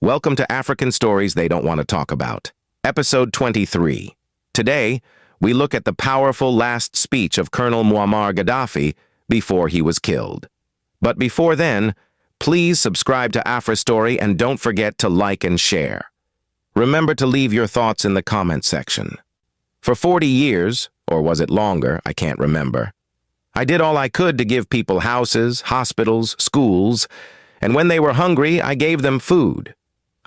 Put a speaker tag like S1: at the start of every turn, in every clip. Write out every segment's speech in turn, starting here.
S1: Welcome to African Stories They Don't Want to Talk About, Episode 23. Today, we look at the powerful last speech of Colonel Muammar Gaddafi before he was killed. But before then, please subscribe to Afra Story and don't forget to like and share. Remember to leave your thoughts in the comment section. For 40 years, or was it longer, I can't remember, I did all I could to give people houses, hospitals, schools, and when they were hungry, I gave them food.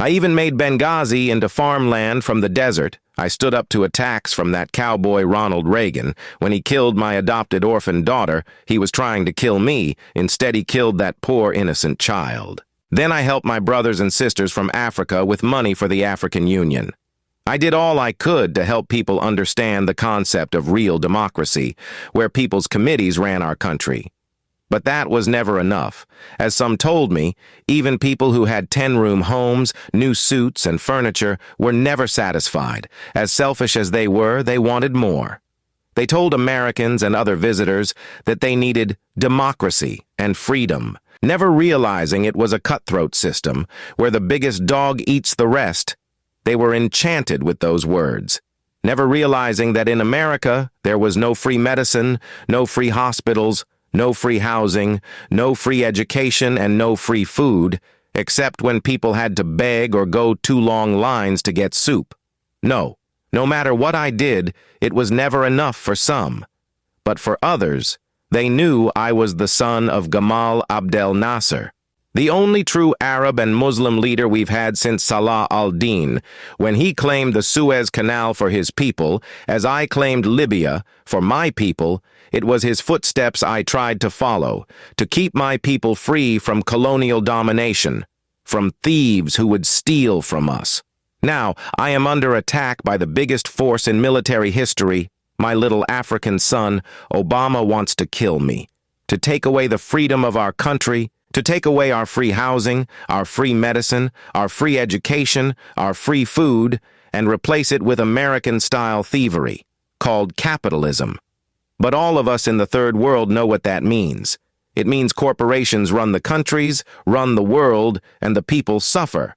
S1: I even made Benghazi into farmland from the desert. I stood up to attacks from that cowboy Ronald Reagan. When he killed my adopted orphan daughter, he was trying to kill me. Instead, he killed that poor innocent child. Then I helped my brothers and sisters from Africa with money for the African Union. I did all I could to help people understand the concept of real democracy, where people's committees ran our country. But that was never enough. As some told me, even people who had 10-room homes, new suits, and furniture were never satisfied. As selfish as they were, they wanted more. They told Americans and other visitors that they needed democracy and freedom, never realizing it was a cutthroat system where the biggest dog eats the rest. They were enchanted with those words, never realizing that in America there was no free medicine, no free hospitals, no free housing, no free education, and no free food, except when people had to beg or go too long lines to get soup. No matter what I did, it was never enough for some. But for others, they knew I was the son of Gamal Abdel Nasser, the only true Arab and Muslim leader we've had since Salah al-Din, when he claimed the Suez Canal for his people, as I claimed Libya for my people. It was his footsteps I tried to follow, to keep my people free from colonial domination, from thieves who would steal from us. Now, I am under attack by the biggest force in military history. My little African son, Obama, wants to kill me, to take away the freedom of our country, to take away our free housing, our free medicine, our free education, our free food, and replace it with American-style thievery, called capitalism. But all of us in the third world know what that means. It means corporations run the countries, run the world, and the people suffer.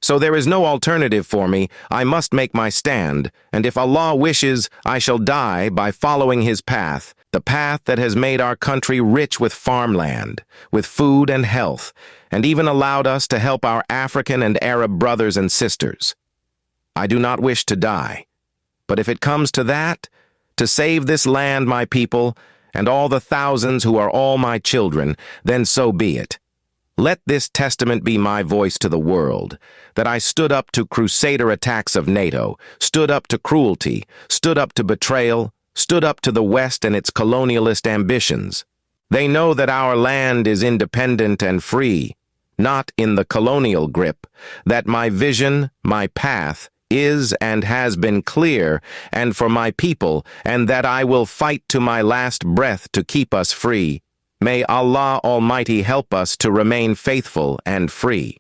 S1: So there is no alternative for me. I must make my stand, and if Allah wishes, I shall die by following his path, the path that has made our country rich with farmland, with food and health, and even allowed us to help our African and Arab brothers and sisters. I do not wish to die, but if it comes to that, to save this land, my people, and all the thousands who are all my children, then so be it. Let this testament be my voice to the world, that I stood up to crusader attacks of NATO, stood up to cruelty, stood up to betrayal, stood up to the West and its colonialist ambitions. They know that our land is independent and free, not in the colonial grip, that my vision, my path, is and has been clear, and for my people, and that I will fight to my last breath to keep us free. May Allah Almighty help us to remain faithful and free.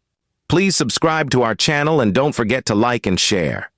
S1: Please subscribe to our channel and don't forget to like and share.